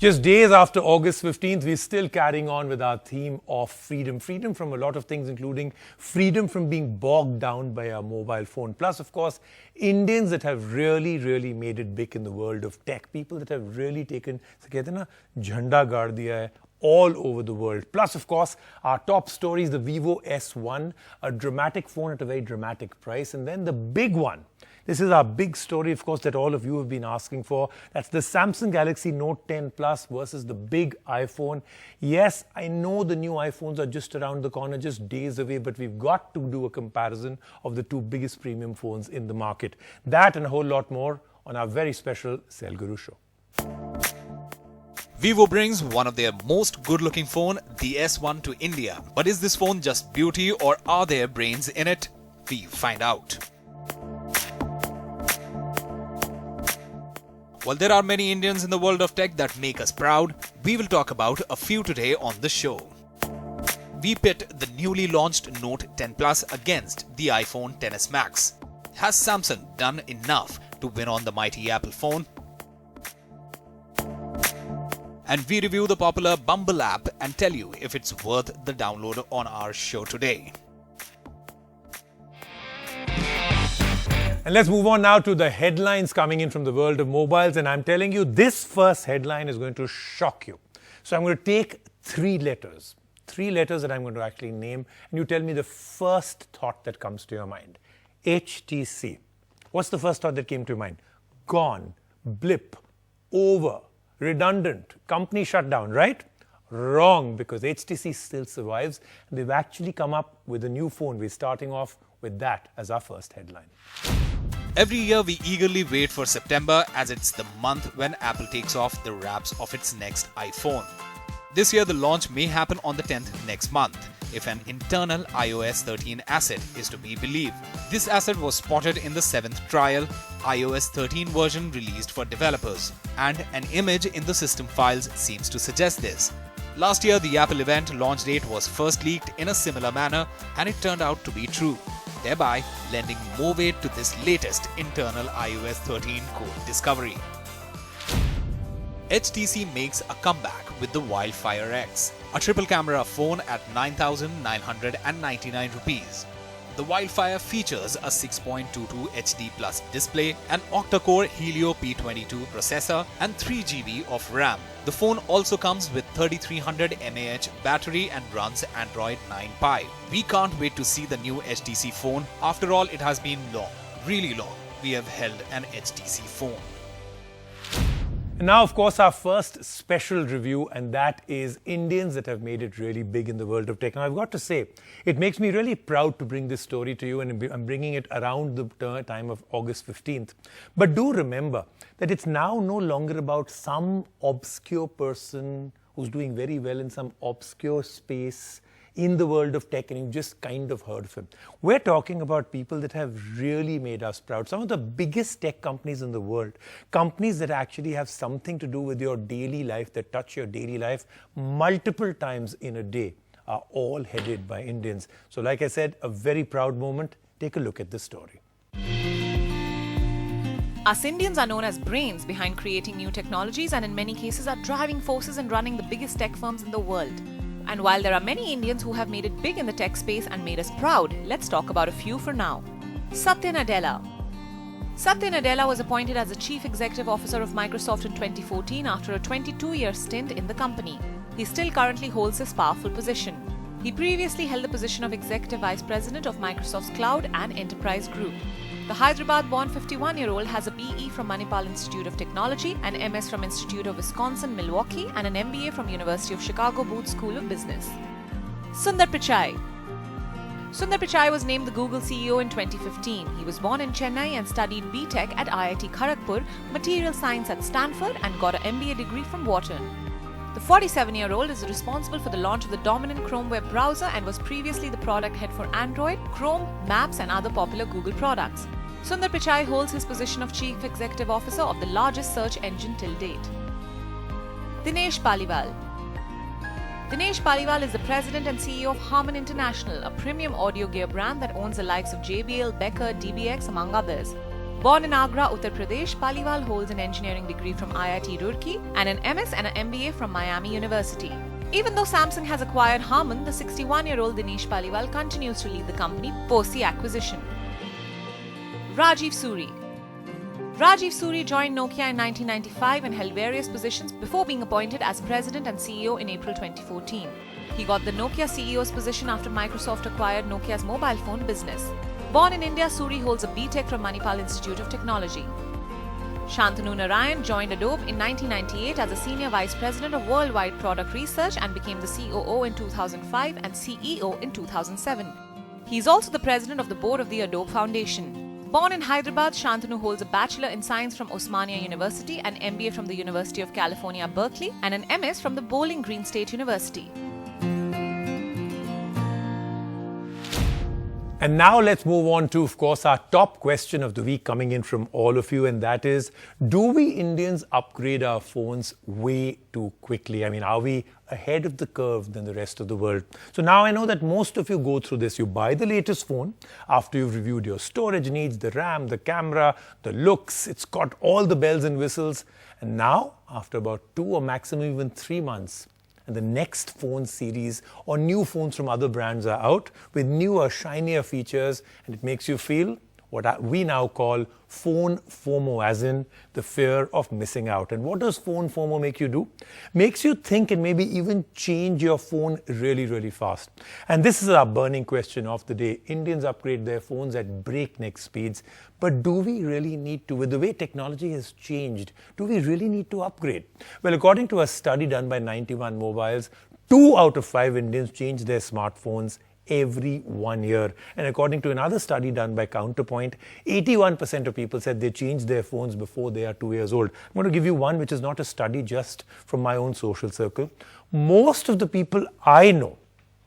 Just days after August 15th, we're still carrying on with our theme of freedom. Freedom from a lot of things, including freedom from being bogged down by our mobile phone. Plus, of course, Indians that have really made it big in the world of tech. People that have really taken, jhanda gaad diya hai all over the world. Plus, of course, our top stories, the Vivo S1, a dramatic phone at a very dramatic price. And then the big one. This is our big story, of course, that all of you have been asking for. That's the Samsung Galaxy Note 10 Plus versus the big iPhone. Yes, I know the new iPhones are just around the corner, just days away, but we've got to do a comparison of the two biggest premium phones in the market. That and a whole lot more on our very special Sale Guru show. Vivo brings one of their most good-looking phone, the S1, to India. But is this phone just beauty or are there brains in it? We find out. While there are many Indians in the world of tech that make us proud, we will talk about a few today on the show. We pit the newly launched Note 10 Plus against the iPhone XS Max. Has Samsung done enough to win on the mighty Apple phone? And we review the popular Bumble app and tell you if it's worth the download on our show today. And let's move on now to the headlines coming in from the world of mobiles. And I'm telling you, this first headline is going to shock you. So I'm going to take three letters that I'm going to actually name. And you tell me the first thought that comes to your mind. HTC. What's the first thought that came to your mind? Gone, blip, over, redundant, company shut down, right? Wrong, because HTC still survives. And they've actually come up with a new phone. We're starting off with that as our first headline. Every year we eagerly wait for September as it's the month when Apple takes off the wraps of its next iPhone. This year the launch may happen on the 10th next month, if an internal iOS 13 asset is to be believed. This asset was spotted in the 7th trial iOS 13 version released for developers, and an image in the system files seems to suggest this. Last year the Apple event launch date was first leaked in a similar manner, and it turned out to be true, thereby lending more weight to this latest internal iOS 13 code discovery. HTC makes a comeback with the Wildfire X, a triple camera phone at 9,999 rupees. The Wildfire features a 6.22 HD Plus display, an octa-core Helio P22 processor and 3 GB of RAM. The phone also comes with 3300 mAh battery and runs Android 9 Pie. We can't wait to see the new HTC phone. After all, it has been long, really long, we have held an HTC phone. And now, of course, our first special review, and that is Indians that have made it really big in the world of tech. Now, I've got to say, it makes me really proud to bring this story to you, and I'm bringing it around the time of August 15th. But do remember that it's now no longer about some obscure person who's doing very well in some obscure space in the world of tech, and you've just kind of heard of him. We're talking about people that have really made us proud. Some of the biggest tech companies in the world, companies that actually have something to do with your daily life, that touch your daily life multiple times in a day, are all headed by Indians. So like I said, a very proud moment. Take a look at this story. Us Indians are known as brains behind creating new technologies, and in many cases are driving forces in running the biggest tech firms in the world. And while there are many Indians who have made it big in the tech space and made us proud, let's talk about a few for now. Satya Nadella. Satya Nadella was appointed as the Chief Executive Officer of Microsoft in 2014 after a 22-year stint in the company. He still currently holds this powerful position. He previously held the position of Executive Vice President of Microsoft's Cloud and Enterprise Group. The Hyderabad-born 51-year-old has a BE from Manipal Institute of Technology, an MS from Institute of Wisconsin-Milwaukee, and an MBA from University of Chicago Booth School of Business. Sundar Pichai. Sundar Pichai was named the Google CEO in 2015. He was born in Chennai and studied BTech at IIT Kharagpur, Material Science at Stanford, and got an MBA degree from Wharton. The 47-year-old is responsible for the launch of the dominant Chrome web browser and was previously the product head for Android, Chrome, Maps, and other popular Google products. Sundar Pichai holds his position of Chief Executive Officer of the largest search engine till date. Dinesh Paliwal. Dinesh Paliwal is the President and CEO of Harman International, a premium audio gear brand that owns the likes of JBL, Becker, DBX, among others. Born in Agra, Uttar Pradesh, Paliwal holds an engineering degree from IIT Roorkee and an MS and an MBA from Miami University. Even though Samsung has acquired Harman, the 61-year-old Dinesh Paliwal continues to lead the company post the acquisition. Rajiv Suri. Rajiv Suri joined Nokia in 1995 and held various positions before being appointed as president and CEO in April 2014. He got the Nokia CEO's position after Microsoft acquired Nokia's mobile phone business. Born in India, Suri holds a B.Tech from Manipal Institute of Technology. Shantanu Narayan joined Adobe in 1998 as a senior vice president of worldwide product research and became the COO in 2005 and CEO in 2007. He is also the president of the board of the Adobe Foundation. Born in Hyderabad, Shantanu holds a Bachelor in Science from Osmania University, an MBA from the University of California, Berkeley, and an MS from the Bowling Green State University. And now let's move on to, of course, our top question of the week coming in from all of you, and that is, do we Indians upgrade our phones way too quickly? I mean, are we ahead of the curve than the rest of the world? So now I know that most of you go through this. You buy the latest phone after you've reviewed your storage needs, the RAM, the camera, the looks. It's got all the bells and whistles. And now, after about 2 or maximum even 3 months, and the next phone series or new phones from other brands are out with newer, shinier features, and it makes you feel what we now call phone FOMO, as in the fear of missing out. And what does phone FOMO make you do? Makes you think and maybe even change your phone really, really fast. And this is our burning question of the day. Indians upgrade their phones at breakneck speeds, but do we really need to? With the way technology has changed, do we really need to upgrade? Well, according to a study done by 91 Mobiles, 2 out of 5 Indians change their smartphones every 1 year. And according to another study done by Counterpoint, 81% of people said they changed their phones before they are 2 years old. I'm going to give you one which is not a study, just from my own social circle. Most of the people I know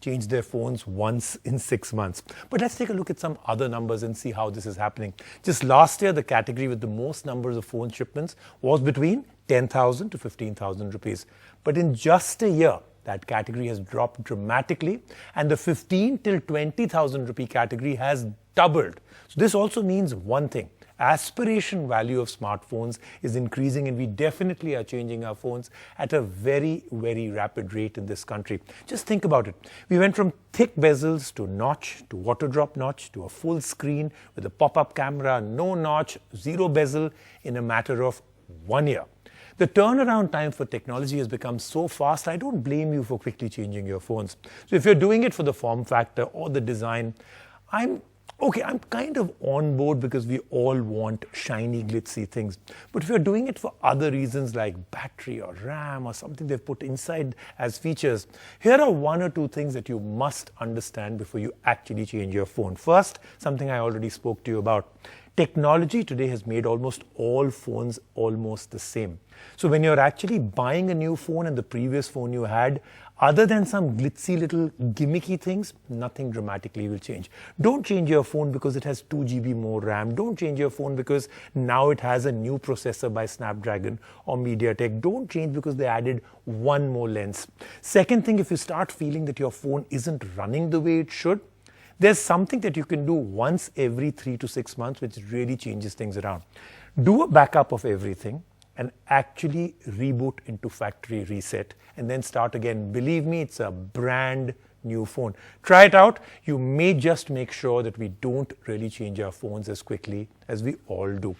change their phones once in 6 months. But let's take a look at some other numbers and see how this is happening. Just last year, the category with the most numbers of phone shipments was between 10,000 to 15,000 rupees. But in just a year, that category has dropped dramatically, and the 15 till 20,000 rupee category has doubled. So this also means one thing. Aspiration value of smartphones is increasing, and we definitely are changing our phones at a very, very rapid rate in this country. Just think about it. We went from thick bezels to notch, to water drop notch, to a full screen with a pop-up camera, no notch, zero bezel in a matter of 1 year. The turnaround time for technology has become so fast, I don't blame you for quickly changing your phones. So if you're doing it for the form factor or the design, I'm kind of on board because we all want shiny, glitzy things. But if you're doing it for other reasons like battery or RAM or something they've put inside as features, here are 1 or 2 things that you must understand before you actually change your phone. First, something I already spoke to you about. Technology today has made almost all phones almost the same. So when you're actually buying a new phone and the previous phone you had, other than some glitzy little gimmicky things, nothing dramatically will change. Don't change your phone because it has 2 GB more RAM. Don't change your phone because now it has a new processor by Snapdragon or MediaTek. Don't change because they added 1 more lens. Second thing, if you start feeling that your phone isn't running the way it should, there's something that you can do once every 3 to 6 months which really changes things around. Do a backup of everything and actually reboot into factory reset and then start again. Believe me, it's a brand new phone. Try it out. You may just make sure that we don't really change our phones as quickly as we all do.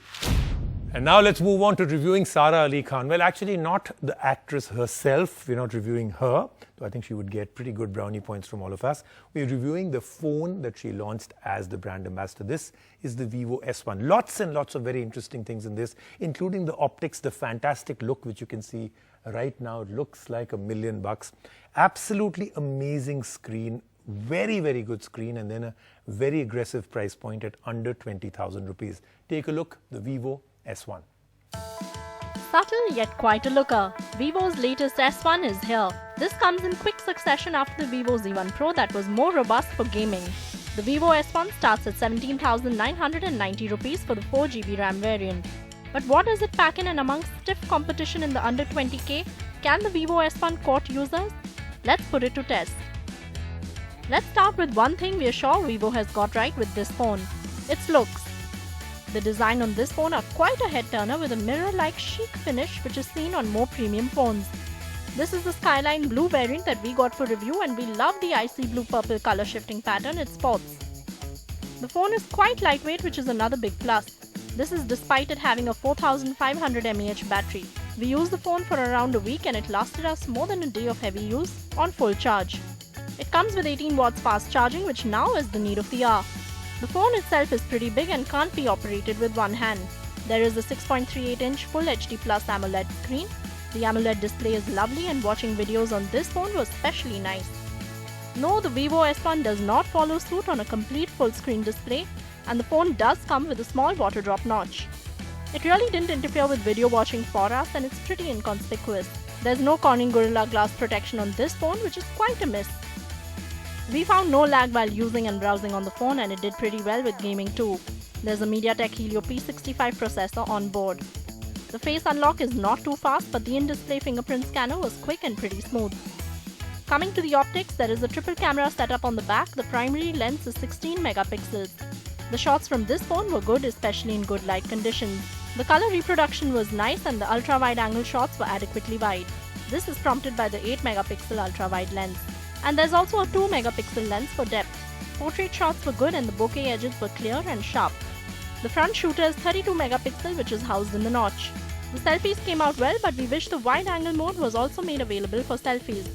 And now let's move on to reviewing Sara Ali Khan. Well, actually not the actress herself. We're not reviewing her, though I think she would get pretty good brownie points from all of us. We're reviewing the phone that she launched as the brand ambassador. This is the Vivo S1. Lots and lots of very interesting things in this, including the optics, the fantastic look, which you can see right now. It looks like $1 million. Absolutely amazing screen. Very, very good screen, and then a very aggressive price point at under 20,000 rupees. Take a look, the Vivo S1. Subtle yet quite a looker, Vivo's latest S1 is here. This comes in quick succession after the Vivo Z1 Pro that was more robust for gaming. The Vivo S1 starts at 17,990 rupees for the 4GB RAM variant. But what does it pack in, and amongst stiff competition in the under 20k, can the Vivo S1 court users? Let's put it to test. Let's start with one thing we are sure Vivo has got right with this phone: its looks. The design on this phone are quite a head-turner with a mirror-like chic finish which is seen on more premium phones. This is the Skyline Blue variant that we got for review, and we love the icy blue-purple color shifting pattern it sports. The phone is quite lightweight, which is another big plus. This is despite it having a 4500 mAh battery. We used the phone for around a week and it lasted us more than a day of heavy use on full charge. It comes with 18 watts fast charging, which now is the need of the hour. The phone itself is pretty big and can't be operated with one hand. There is a 6.38-inch Full HD Plus AMOLED screen. The AMOLED display is lovely and watching videos on this phone was especially nice. No, the Vivo S1 does not follow suit on a complete full-screen display, and the phone does come with a small water drop notch. It really didn't interfere with video watching for us and it's pretty inconspicuous. There's no Corning Gorilla Glass protection on this phone, which is quite a miss. We found no lag while using and browsing on the phone, and it did pretty well with gaming too. There's a MediaTek Helio P65 processor on board. The face unlock is not too fast, but the in-display fingerprint scanner was quick and pretty smooth. Coming to the optics, there is a triple camera setup on the back. The primary lens is 16 megapixels. The shots from this phone were good, especially in good light conditions. The color reproduction was nice and the ultra-wide angle shots were adequately wide. This is prompted by the 8 megapixel ultra-wide lens. And there's also a 2 megapixel lens for depth. Portrait shots were good and the bokeh edges were clear and sharp. The front shooter is 32 megapixel, which is housed in the notch. The selfies came out well, but we wish the wide angle mode was also made available for selfies.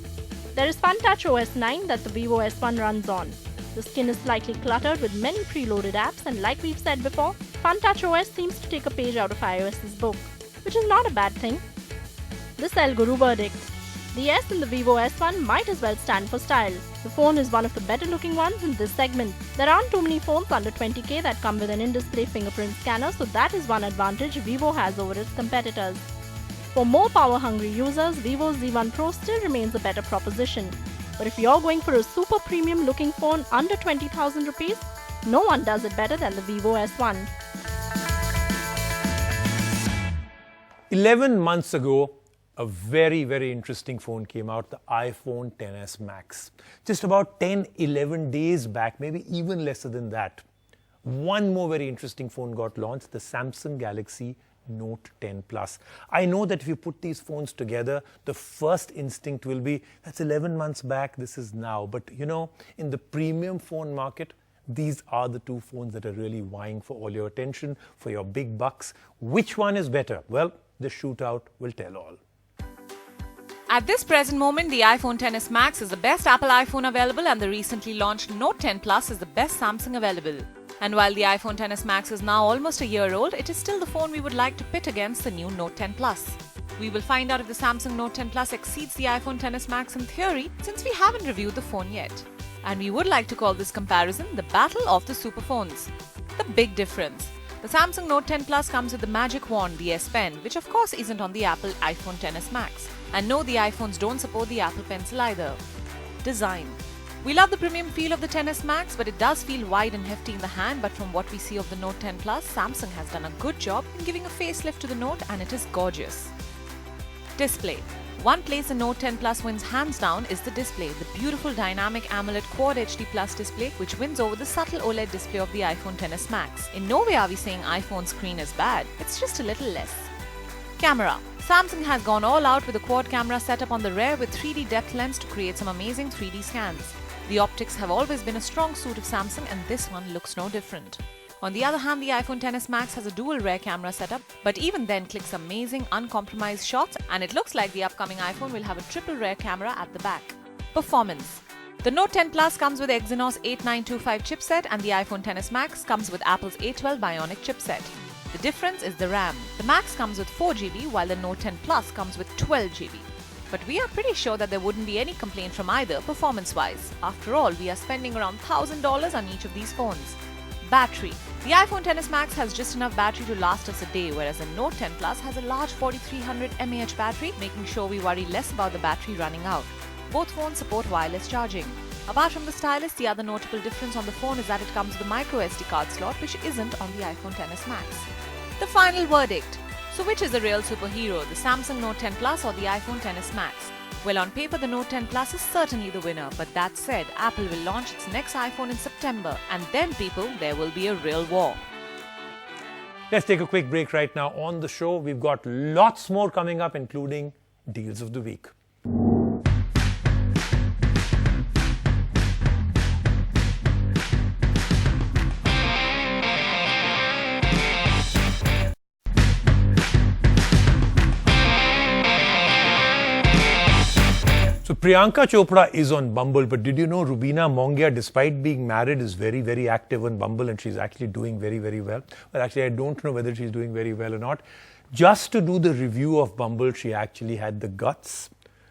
There is FunTouch OS 9 that the Vivo S1 runs on. The skin is slightly cluttered with many preloaded apps, and like we've said before, FunTouch OS seems to take a page out of iOS's book, which is not a bad thing. The Cell Guru verdict. The S in the Vivo S1 might as well stand for style. The phone is one of the better looking ones in this segment. There aren't too many phones under 20k that come with an in-display fingerprint scanner, so that is one advantage Vivo has over its competitors. For more power-hungry users, Vivo's Z1 Pro still remains a better proposition. But if you're going for a super premium looking phone under 20,000 rupees, no one does it better than the Vivo S1. 11 months ago, a very, very interesting phone came out, the iPhone XS Max. Just about 10-11 days back, maybe even lesser than that, one more very interesting phone got launched, the Samsung Galaxy Note 10 Plus. I know that if you put these phones together, the first instinct will be, that's 11 months back, this is now. But you know, in the premium phone market, these are the two phones that are really vying for all your attention, for your big bucks. Which one is better? Well, the shootout will tell all. At this present moment, the iPhone XS Max is the best Apple iPhone available, and the recently launched Note 10 Plus is the best Samsung available. And while the iPhone XS Max is now almost a year old, it is still the phone we would like to pit against the new Note 10 Plus. We will find out if the Samsung Note 10 Plus exceeds the iPhone XS Max in theory, since we haven't reviewed the phone yet. And we would like to call this comparison the battle of the superphones. The big difference. The Samsung Note 10 Plus comes with the magic wand, the S Pen, which of course isn't on the Apple iPhone XS Max. And no, the iPhones don't support the Apple Pencil either. Design. We love the premium feel of the XS Max, but it does feel wide and hefty in the hand. But from what we see of the Note 10 Plus, Samsung has done a good job in giving a facelift to the Note, and it is gorgeous. Display. One place the Note 10 Plus wins hands down is the display, the beautiful dynamic AMOLED Quad HD Plus display, which wins over the subtle OLED display of the iPhone XS Max. In no way are we saying iPhone screen is bad, it's just a little less. Camera. Samsung has gone all out with a quad camera setup on the rear with 3D depth lens to create some amazing 3D scans. The optics have always been a strong suit of Samsung, and this one looks no different. On the other hand, the iPhone XS Max has a dual rear camera setup, but even then clicks amazing uncompromised shots, and it looks like the upcoming iPhone will have a triple rear camera at the back. Performance. The Note 10 Plus comes with Exynos 8925 chipset, and the iPhone XS Max comes with Apple's A12 Bionic chipset. The difference is the RAM. The Max comes with 4GB, while the Note 10 Plus comes with 12GB. But we are pretty sure that there wouldn't be any complaint from either performance-wise. After all, we are spending around $1,000 on each of these phones. Battery. The iPhone XS Max has just enough battery to last us a day, whereas the Note 10 Plus has a large 4300 mAh battery, making sure we worry less about the battery running out. Both phones support wireless charging. Apart from the stylus, the other notable difference on the phone is that it comes with a microSD card slot, which isn't on the iPhone XS Max. The final verdict. So which is the real superhero, the Samsung Note 10 Plus or the iPhone XS Max? Well, on paper the Note 10 Plus is certainly the winner, but that said, Apple will launch its next iPhone in September, and then people, there will be a real war. Let's take a quick break right now. On the show, we've got lots more coming up, including Deals of the Week. So Priyanka Chopra is on Bumble, but did you know Rubina Mongia, despite being married, is very, very active on Bumble, and she's actually doing very, very well. Well, actually, I don't know whether she's doing very well or not. Just to do the review of Bumble, she actually had the guts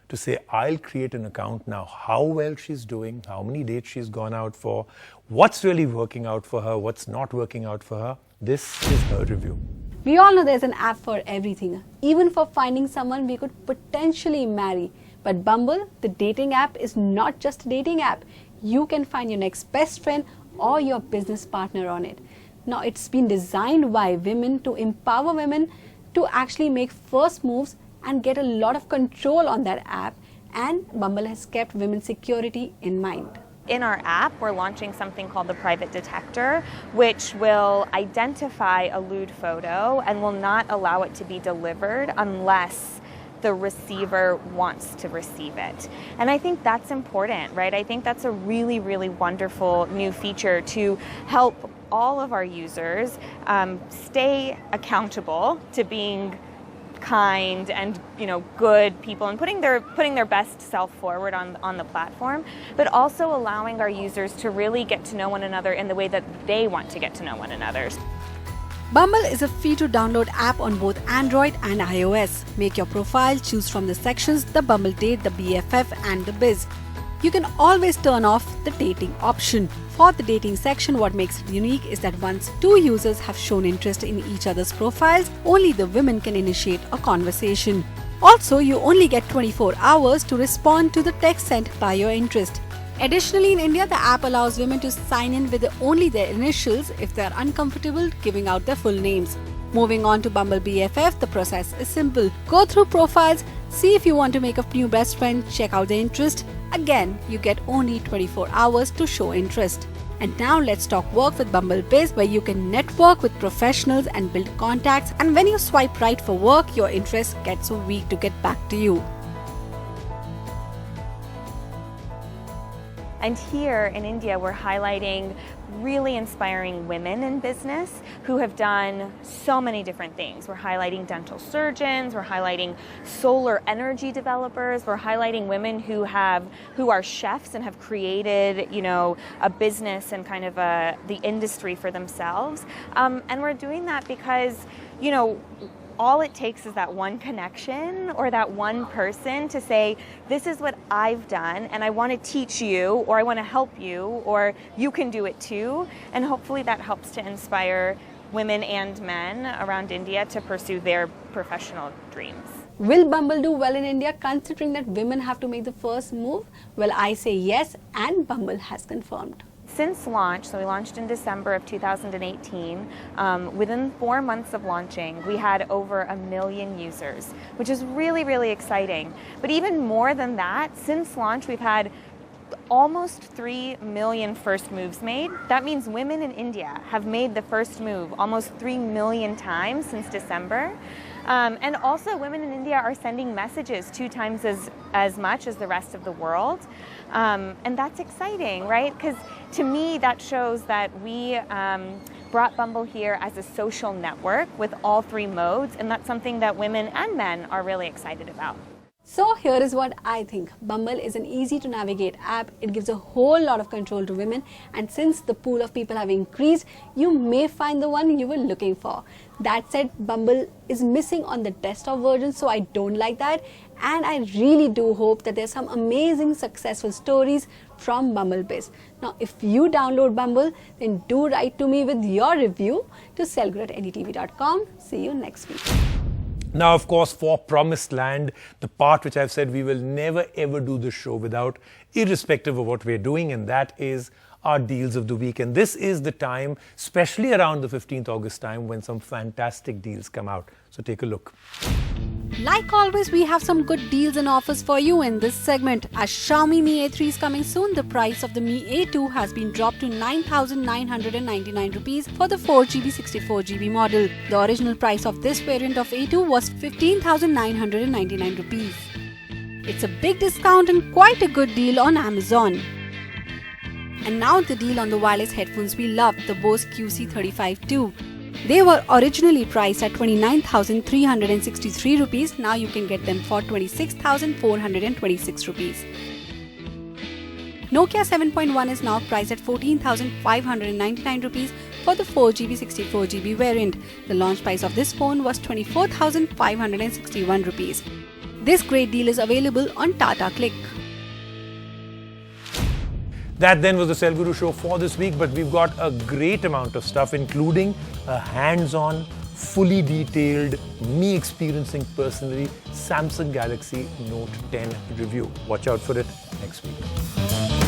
to say, I'll create an account now. How well she's doing, how many dates she's gone out for, what's really working out for her, what's not working out for her. This is her review. We all know there's an app for everything, even for finding someone we could potentially marry. But Bumble, the dating app, is not just a dating app. You can find your next best friend or your business partner on it. Now, it's been designed by women to empower women to actually make first moves and get a lot of control on that app. And Bumble has kept women's security in mind. In our app, we're launching something called the Private Detector, which will identify a lewd photo and will not allow it to be delivered unless the receiver wants to receive it. And I think that's important, right? I think that's a really, really wonderful new feature to help all of our users stay accountable to being kind and good people and putting their best self forward on the platform, but also allowing our users to really get to know one another in the way that they want to get to know one another. Bumble is a free-to-download app on both Android and iOS. Make your profile, choose from the sections, the Bumble Date, the BFF and the Biz. You can always turn off the dating option. For the dating section, what makes it unique is that once two users have shown interest in each other's profiles, only the women can initiate a conversation. Also, you only get 24 hours to respond to the text sent by your interest. Additionally, in India, the app allows women to sign in with only their initials if they are uncomfortable giving out their full names. Moving on to Bumble BFF, the process is simple. Go through profiles, see if you want to make a new best friend, check out their interest. Again, you get only 24 hours to show interest. And now let's talk work with Bumble Biz, where you can network with professionals and build contacts. And when you swipe right for work, your interest gets a week to get back to you. And here in India, we're highlighting really inspiring women in business who have done so many different things. We're highlighting dental surgeons, we're highlighting solar energy developers, we're highlighting women who are chefs and have created, a business and kind of the industry for themselves. And we're doing that because, all it takes is that one connection or that one person to say, this is what I've done and I want to teach you, or I want to help you, or you can do it too. And hopefully that helps to inspire women and men around India to pursue their professional dreams. Will Bumble do well in India considering that women have to make the first move? Well, I say yes, and Bumble has confirmed. Since launch, so we launched in December of 2018, within 4 months of launching, we had over 1 million users, which is really, really exciting. But even more than that, since launch, we've had almost 3 million first moves made. That means women in India have made the first move almost 3 million times since December. And also women in India are sending messages 2 times as much as the rest of the world. And that's exciting, right? Because to me, that shows that we brought Bumble here as a social network with all 3 modes, and that's something that women and men are really excited about. So here is what I think. Bumble is an easy to navigate app. It gives a whole lot of control to women, and since the pool of people have increased, you may find the one you were looking for. That said, Bumble is missing on the desktop version, so I don't like that. And I really do hope that there's some amazing successful stories from Bumble Biz. Now, if you download Bumble, then do write to me with your review to selguru@ndtv.com. See you next week. Now, of course, for Promised Land, the part which I've said we will never ever do this show without, irrespective of what we're doing, and that is our deals of the week. And this is the time, especially around the 15th August time, when some fantastic deals come out. So take a look. Like always, we have some good deals and offers for you in this segment. As Xiaomi Mi A3 is coming soon, the price of the Mi A2 has been dropped to 9,999 rupees for the 4GB 64GB model. The original price of this variant of A2 was 15,999 rupees. It's a big discount and quite a good deal on Amazon. And now the deal on the wireless headphones we love, the Bose QC35-2. They were originally priced at 29,363 rupees. Now you can get them for 26,426 rupees. Nokia 7.1 is now priced at 14,599 rupees for the 4GB 64GB variant. The launch price of this phone was 24,561 rupees. This great deal is available on Tata Click. That then was the Cell Guru show for this week, but we've got a great amount of stuff, including a hands-on, fully detailed, me experiencing personally Samsung Galaxy Note 10 review. Watch out for it next week.